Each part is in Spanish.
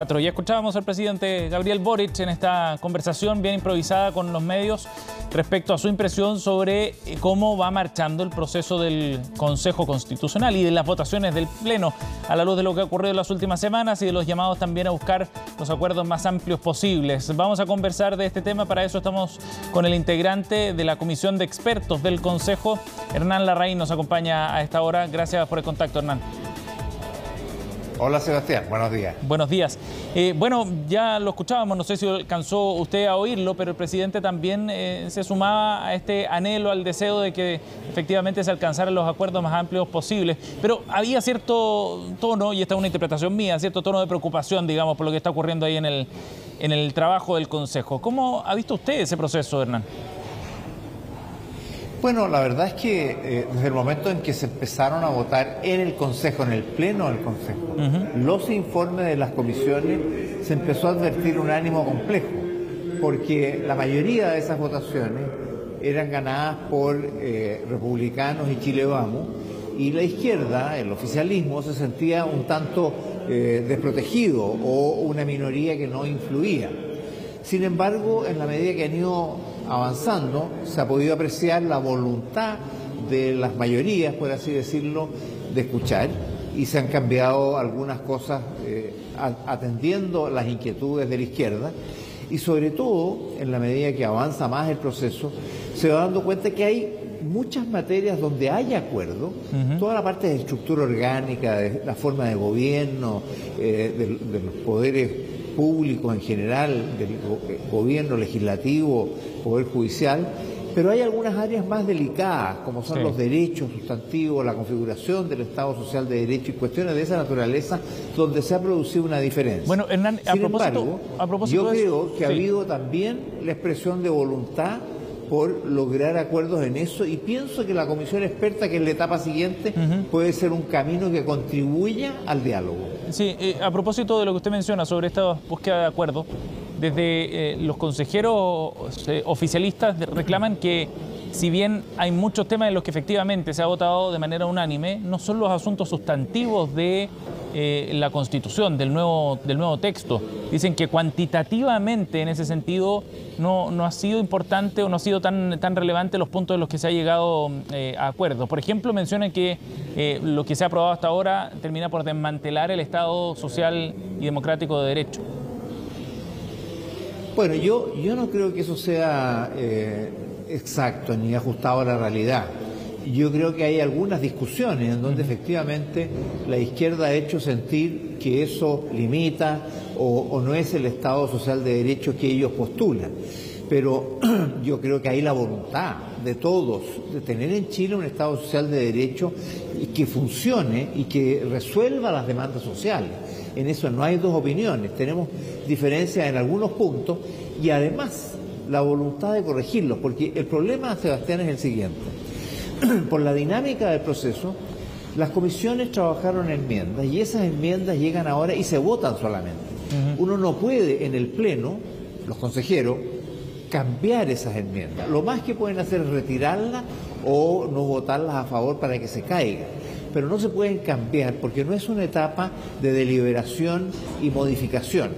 Ya escuchábamos al presidente Gabriel Boric en esta conversación bien improvisada con los medios respecto a su impresión sobre cómo va marchando el proceso del Consejo Constitucional y de las votaciones del Pleno, a la luz de lo que ha ocurrido en las últimas semanas y de los llamados también a buscar los acuerdos más amplios posibles. Vamos a conversar de este tema, para eso estamos con el integrante de la Comisión de Expertos del Consejo, Hernán Larraín, nos acompaña a esta hora. Gracias por el contacto, Hernán. Hola Sebastián, buenos días. Buenos días. Bueno, ya lo escuchábamos, no sé si alcanzó usted a oírlo, pero el presidente también se sumaba a este anhelo, al deseo de que efectivamente se alcanzaran los acuerdos más amplios posibles. Pero había cierto tono, y esta es una interpretación mía, cierto tono de preocupación, digamos, por lo que está ocurriendo ahí en el trabajo del Consejo. ¿Cómo ha visto usted ese proceso, Hernán? Bueno, la verdad es que desde el momento en que se empezaron a votar en el Consejo, en el Pleno del Consejo, los informes de las comisiones, se empezó a advertir un ánimo complejo, porque la mayoría de esas votaciones eran ganadas por republicanos y Chile Vamos, y la izquierda, el oficialismo, se sentía un tanto desprotegido o una minoría que no influía. Sin embargo, en la medida que han ido avanzando, se ha podido apreciar la voluntad de las mayorías, por así decirlo, de escuchar, y se han cambiado algunas cosas atendiendo las inquietudes de la izquierda, y sobre todo, en la medida que avanza más el proceso, se va dando cuenta que hay muchas materias donde hay acuerdo, toda la parte de estructura orgánica, de la forma de gobierno, de los poderes público en general, del gobierno legislativo, poder judicial, pero hay algunas áreas más delicadas, como son los derechos sustantivos, la configuración del Estado Social de Derecho y cuestiones de esa naturaleza, donde se ha producido una diferencia. Bueno, Hernán, Sin embargo, yo creo que ha habido también la expresión de voluntad por lograr acuerdos en eso, y pienso que la comisión experta, que es la etapa siguiente, puede ser un camino que contribuya al diálogo. Sí, a propósito de lo que usted menciona sobre esta búsqueda de acuerdos, desde los consejeros oficialistas reclaman que, si bien hay muchos temas en los que efectivamente se ha votado de manera unánime, no son los asuntos sustantivos de la Constitución, del nuevo texto. Dicen que cuantitativamente, en ese sentido, no ha sido importante o no ha sido tan relevante los puntos en los que se ha llegado a acuerdos. Por ejemplo, mencionan que lo que se ha aprobado hasta ahora termina por desmantelar el Estado social y democrático de derecho. Bueno, yo no creo que eso sea exacto ni ajustado a la realidad. Yo creo que hay algunas discusiones en donde efectivamente la izquierda ha hecho sentir que eso limita o no es el Estado social de derecho que ellos postulan. Pero yo creo que hay la voluntad de todos de tener en Chile un Estado social de derecho y que funcione y que resuelva las demandas sociales. En eso no hay dos opiniones, tenemos diferencias en algunos puntos y además la voluntad de corregirlos, porque el problema, Sebastián, es el siguiente. Por la dinámica del proceso, las comisiones trabajaron enmiendas y esas enmiendas llegan ahora y se votan solamente. Uno no puede en el Pleno, los consejeros, cambiar esas enmiendas. Lo más que pueden hacer es retirarlas o no votarlas a favor para que se caigan. Pero no se pueden cambiar porque no es una etapa de deliberación y modificación.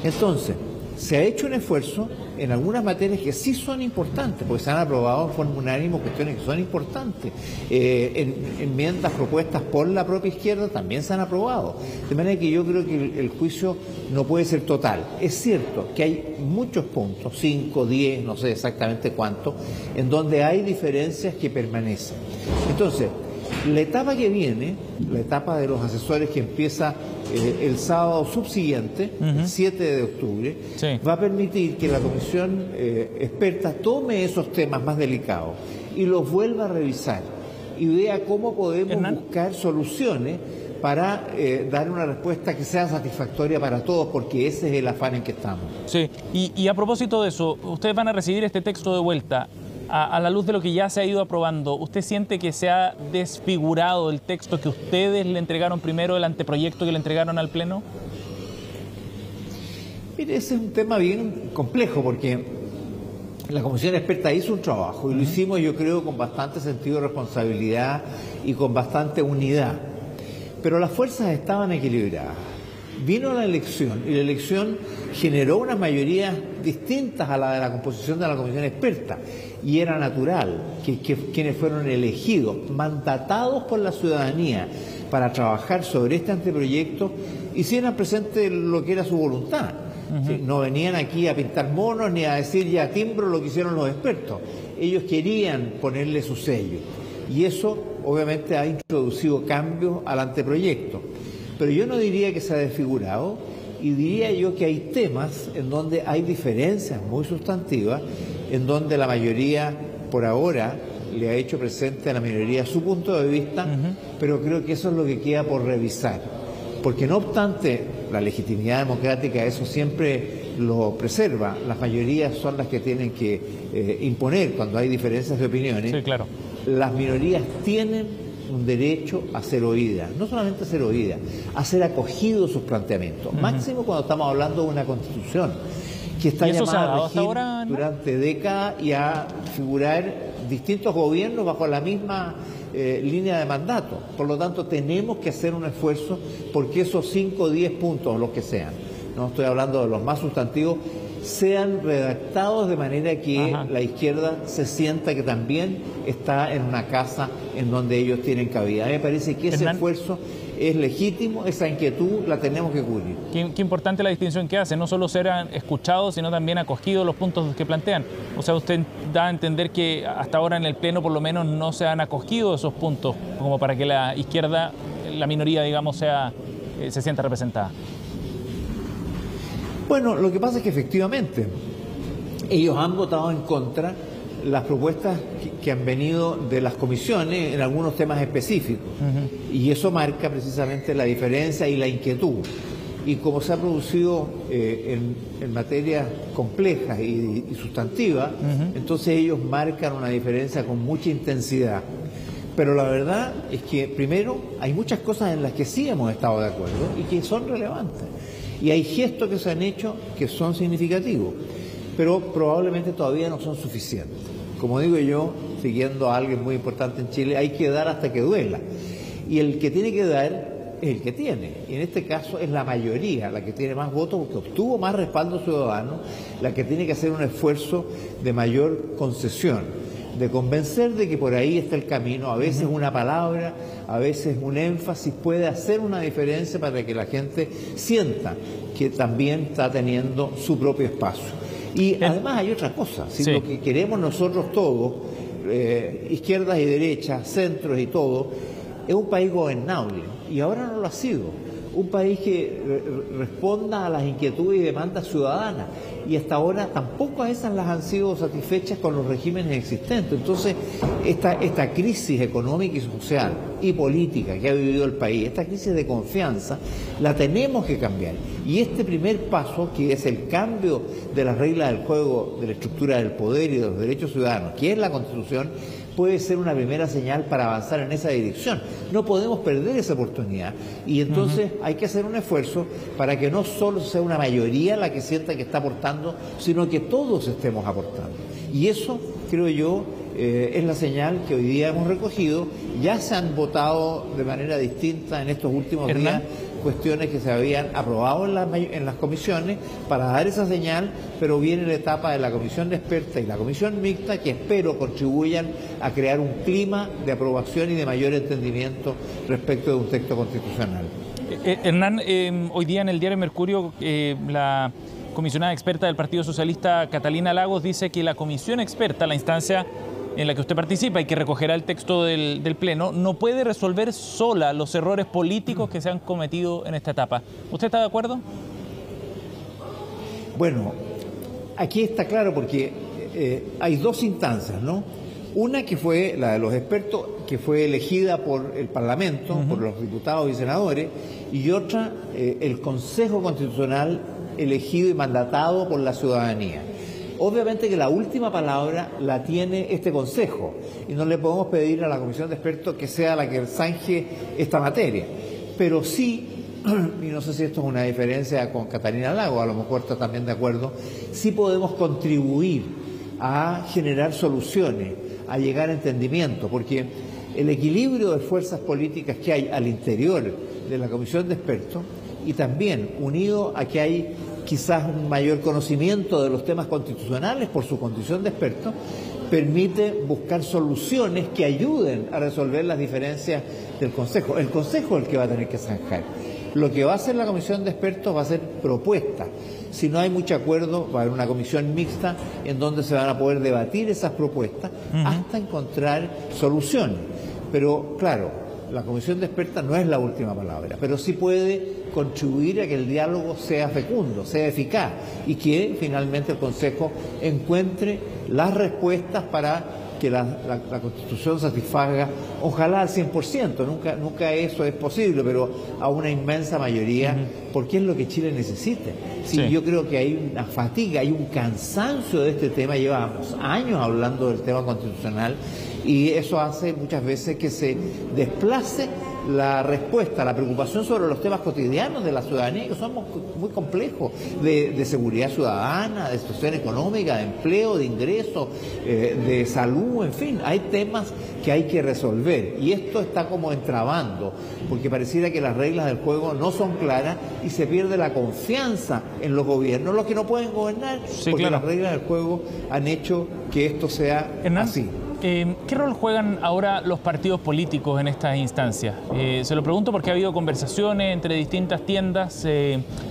Entonces, se ha hecho un esfuerzo en algunas materias que sí son importantes, porque se han aprobado en forma unánime cuestiones que son importantes. Enmiendas propuestas por la propia izquierda también se han aprobado. De manera que yo creo que el juicio no puede ser total. Es cierto que hay muchos puntos, 5, 10, no sé exactamente cuántos, en donde hay diferencias que permanecen. Entonces, la etapa que viene, la etapa de los asesores que empieza el sábado subsiguiente, el 7 de octubre, va a permitir que la comisión experta tome esos temas más delicados y los vuelva a revisar y vea cómo podemos buscar soluciones para dar una respuesta que sea satisfactoria para todos, porque ese es el afán en que estamos. Sí, y a propósito de eso, ustedes van a recibir este texto de vuelta. A la luz de lo que ya se ha ido aprobando, ¿usted siente que se ha desfigurado el texto que ustedes le entregaron primero, el anteproyecto que le entregaron al Pleno? Mire, ese es un tema bien complejo porque la comisión experta hizo un trabajo y lo hicimos, yo creo, con bastante sentido de responsabilidad y con bastante unidad. Pero las fuerzas estaban equilibradas. Vino la elección y la elección generó unas mayorías distintas a la de la composición de la comisión experta, y era natural que quienes fueron elegidos, mandatados por la ciudadanía para trabajar sobre este anteproyecto, hicieran presente lo que era su voluntad. ¿Sí? No venían aquí a pintar monos ni a decir ya timbro lo que hicieron los expertos. Ellos querían ponerle su sello, y eso obviamente ha introducido cambios al anteproyecto. Pero yo no diría que se ha desfigurado, y diría yo que hay temas en donde hay diferencias muy sustantivas, en donde la mayoría por ahora le ha hecho presente a la minoría su punto de vista, pero creo que eso es lo que queda por revisar. Porque no obstante, la legitimidad democrática eso siempre lo preserva. Las mayorías son las que tienen que imponer cuando hay diferencias de opiniones. Sí, claro. Las minorías tienen un derecho a ser oídas, no solamente a ser oídas, a ser acogidos sus planteamientos. Máximo cuando estamos hablando de una constitución que está llamada a regir durante décadas y a figurar distintos gobiernos bajo la misma línea de mandato. Por lo tanto, tenemos que hacer un esfuerzo porque esos 5 o 10 puntos, los que sean, no estoy hablando de los más sustantivos, sean redactados de manera que la izquierda se sienta que también está en una casa en donde ellos tienen cabida. A mí me parece que ese esfuerzo es legítimo, esa inquietud la tenemos que cubrir. Qué importante la distinción que hace, no solo serán escuchados, sino también acogidos los puntos que plantean. O sea, usted da a entender que hasta ahora en el Pleno por lo menos no se han acogido esos puntos como para que la izquierda, la minoría, digamos, se sienta representada. Bueno, lo que pasa es que efectivamente ellos han votado en contra las propuestas que han venido de las comisiones en algunos temas específicos, y eso marca precisamente la diferencia y la inquietud. Y como se ha producido en materias complejas y sustantivas, entonces ellos marcan una diferencia con mucha intensidad. Pero la verdad es que, primero, hay muchas cosas en las que sí hemos estado de acuerdo y que son relevantes. Y hay gestos que se han hecho que son significativos, pero probablemente todavía no son suficientes. Como digo yo, siguiendo a alguien muy importante en Chile, hay que dar hasta que duela. Y el que tiene que dar es el que tiene. Y en este caso es la mayoría, la que tiene más votos porque obtuvo más respaldo ciudadano, la que tiene que hacer un esfuerzo de mayor concesión, de convencer de que por ahí está el camino. A veces una palabra, a veces un énfasis puede hacer una diferencia para que la gente sienta que también está teniendo su propio espacio. Y además hay otra cosa, si lo que queremos nosotros todos, izquierdas y derechas, centros y todo, es un país gobernable, y ahora no lo ha sido. Un país que responda a las inquietudes y demandas ciudadanas, y hasta ahora tampoco a esas las han sido satisfechas con los regímenes existentes. Entonces, esta crisis económica y social y política que ha vivido el país, esta crisis de confianza, la tenemos que cambiar. Y este primer paso, que es el cambio de las reglas del juego, de la estructura del poder y de los derechos ciudadanos, que es la Constitución, puede ser una primera señal para avanzar en esa dirección. No podemos perder esa oportunidad, y entonces hay que hacer un esfuerzo para que no solo sea una mayoría la que sienta que está aportando, sino que todos estemos aportando. Y eso, creo yo, es la señal que hoy día hemos recogido. Ya se han votado de manera distinta en estos últimos días cuestiones que se habían aprobado en las comisiones para dar esa señal, pero viene la etapa de la comisión de expertas y la comisión mixta, que espero contribuyan a crear un clima de aprobación y de mayor entendimiento respecto de un texto constitucional. Hernán, hoy día en el diario Mercurio, la comisionada experta del Partido Socialista, Catalina Lagos, dice que la comisión experta, la instancia en la que usted participa y que recogerá el texto del Pleno, no puede resolver sola los errores políticos que se han cometido en esta etapa. ¿Usted está de acuerdo? Bueno, aquí está claro porque hay dos instancias, ¿no? Una que fue la de los expertos, que fue elegida por el Parlamento, por los diputados y senadores, y otra, el Consejo Constitucional elegido y mandatado por la ciudadanía. Obviamente que la última palabra la tiene este Consejo, y no le podemos pedir a la Comisión de Expertos que sea la que zanje esta materia. Pero sí, y no sé si esto es una diferencia con Catalina Lagos, a lo mejor está también de acuerdo, sí podemos contribuir a generar soluciones, a llegar a entendimiento, porque el equilibrio de fuerzas políticas que hay al interior de la Comisión de Expertos y también unido a que hay quizás un mayor conocimiento de los temas constitucionales por su condición de experto, permite buscar soluciones que ayuden a resolver las diferencias del Consejo. El Consejo es el que va a tener que zanjar. Lo que va a hacer la comisión de expertos va a ser propuestas. Si no hay mucho acuerdo, va a haber una comisión mixta en donde se van a poder debatir esas propuestas hasta encontrar soluciones. Pero claro, la comisión de expertos no es la última palabra, pero sí puede contribuir a que el diálogo sea fecundo, sea eficaz y que finalmente el Consejo encuentre las respuestas para que la Constitución satisfaga, ojalá al 100%, nunca eso es posible, pero a una inmensa mayoría, porque es lo que Chile necesita. Sí, yo creo que hay una fatiga, hay un cansancio de este tema, llevamos años hablando del tema constitucional y eso hace muchas veces que se desplace la respuesta, la preocupación sobre los temas cotidianos de la ciudadanía, que son muy complejos, de seguridad ciudadana, de situación económica, de empleo, de ingresos, de salud, en fin, hay temas que hay que resolver y esto está como entrabando, porque pareciera que las reglas del juego no son claras y se pierde la confianza en los gobiernos, los que no pueden gobernar, porque las reglas del juego han hecho que esto sea así. ¿Qué rol juegan ahora los partidos políticos en estas instancias? Se lo pregunto porque ha habido conversaciones entre distintas tiendas.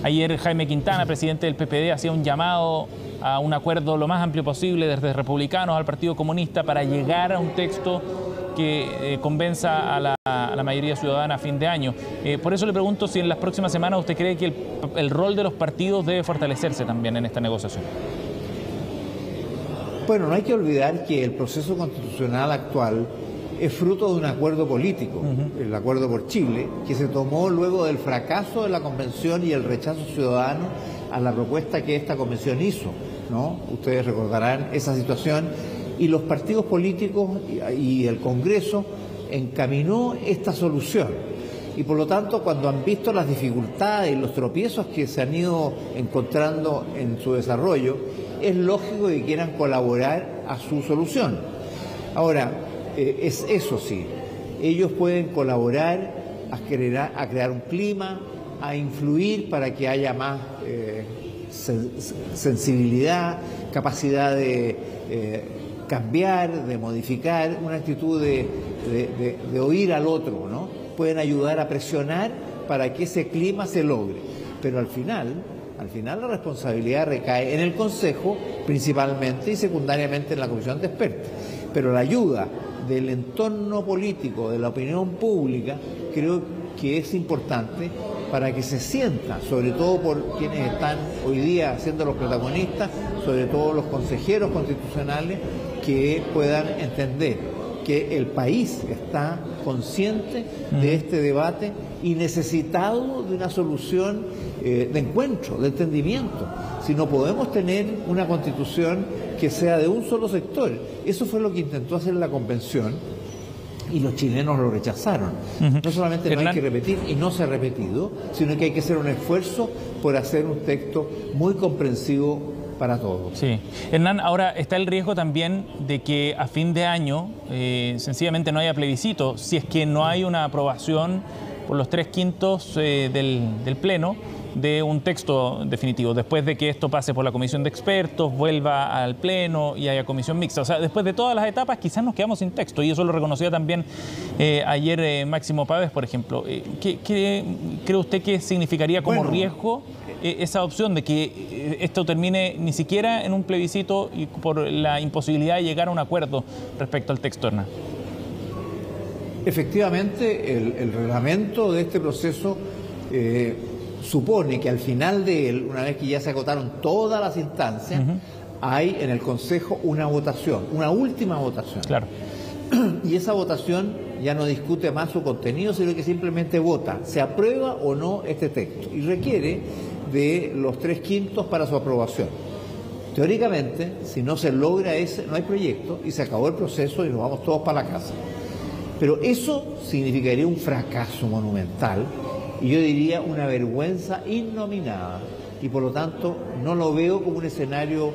Ayer Jaime Quintana, presidente del PPD, hacía un llamado a un acuerdo lo más amplio posible desde republicanos al Partido Comunista para llegar a un texto que convenza a la mayoría ciudadana a fin de año. Por eso le pregunto si en las próximas semanas usted cree que el rol de los partidos debe fortalecerse también en esta negociación. Bueno, no hay que olvidar que el proceso constitucional actual es fruto de un acuerdo político, el Acuerdo por Chile, que se tomó luego del fracaso de la convención y el rechazo ciudadano a la propuesta que esta convención hizo, ¿no? Ustedes recordarán esa situación y los partidos políticos y el Congreso encaminó esta solución. Y por lo tanto, cuando han visto las dificultades y los tropiezos que se han ido encontrando en su desarrollo, es lógico que quieran colaborar a su solución. Ahora, eso sí, ellos pueden colaborar a crear un clima, a influir para que haya más sensibilidad, capacidad de cambiar, de modificar, una actitud de oír al otro, ¿no? Pueden ayudar a presionar para que ese clima se logre, pero al final la responsabilidad recae en el Consejo principalmente y secundariamente en la Comisión de Expertos, pero la ayuda del entorno político, de la opinión pública, creo que es importante para que se sienta, sobre todo por quienes están hoy día siendo los protagonistas, sobre todo los consejeros constitucionales, que puedan entender que el país está consciente de este debate y necesitado de una solución de encuentro, de entendimiento. Si no podemos tener una constitución que sea de un solo sector. Eso fue lo que intentó hacer la convención y los chilenos lo rechazaron. No solamente no hay que repetir, y no se ha repetido, sino que hay que hacer un esfuerzo por hacer un texto muy comprensivo para todos. Sí. Hernán, ahora está el riesgo también de que a fin de año sencillamente no haya plebiscito, si es que no hay una aprobación por los 3/5 del Pleno de un texto definitivo, después de que esto pase por la comisión de expertos, vuelva al Pleno y haya comisión mixta. O sea, después de todas las etapas quizás nos quedamos sin texto, y eso lo reconocía también ayer Máximo Pávez, por ejemplo. ¿Qué cree usted que significaría como riesgo esa opción de que esto termine ni siquiera en un plebiscito y por la imposibilidad de llegar a un acuerdo respecto al texto, Hernán? Efectivamente, el reglamento de este proceso supone que al final de él, una vez que ya se agotaron todas las instancias, hay en el Consejo una votación, una última votación. Claro. Y esa votación ya no discute más su contenido, sino que simplemente vota, se aprueba o no este texto, y requiere de los 3/5 para su aprobación. Teóricamente, si no se logra ese, no hay proyecto y se acabó el proceso y nos vamos todos para la casa. Pero eso significaría un fracaso monumental y yo diría una vergüenza innominada, y por lo tanto no lo veo como un escenario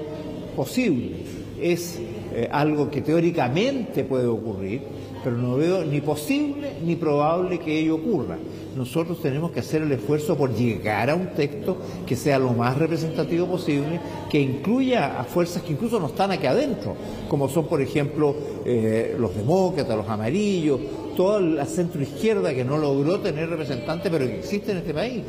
posible. Es algo que teóricamente puede ocurrir, pero no veo ni posible ni probable que ello ocurra. Nosotros tenemos que hacer el esfuerzo por llegar a un texto que sea lo más representativo posible, que incluya a fuerzas que incluso no están aquí adentro, como son, por ejemplo, los demócratas, los amarillos, toda la centroizquierda que no logró tener representantes, pero que existe en este país.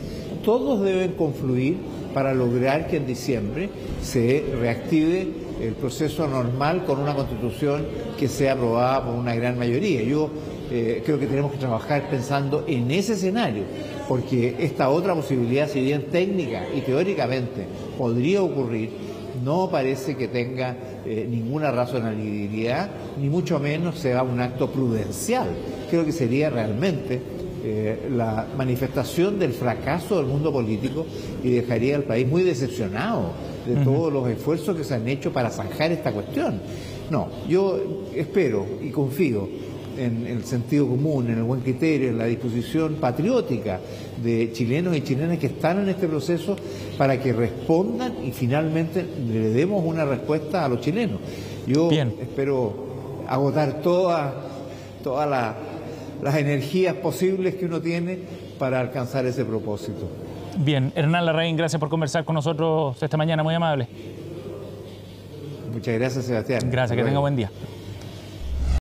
Todos deben confluir para lograr que en diciembre se reactive el proceso normal con una constitución que sea aprobada por una gran mayoría. Yo creo que tenemos que trabajar pensando en ese escenario, porque esta otra posibilidad, si bien técnica y teóricamente podría ocurrir, no parece que tenga ninguna razonabilidad, ni mucho menos sea un acto prudencial. Creo que sería realmente la manifestación del fracaso del mundo político y dejaría al país muy decepcionado de todos los esfuerzos que se han hecho para zanjar esta cuestión. No, yo espero y confío en el sentido común, en el buen criterio, en la disposición patriótica de chilenos y chilenas que están en este proceso para que respondan y finalmente le demos una respuesta a los chilenos. Yo espero agotar todas las energías posibles que uno tiene para alcanzar ese propósito. Bien, Hernán Larraín, gracias por conversar con nosotros esta mañana, muy amable. Muchas gracias, Sebastián. Gracias, que tenga buen día.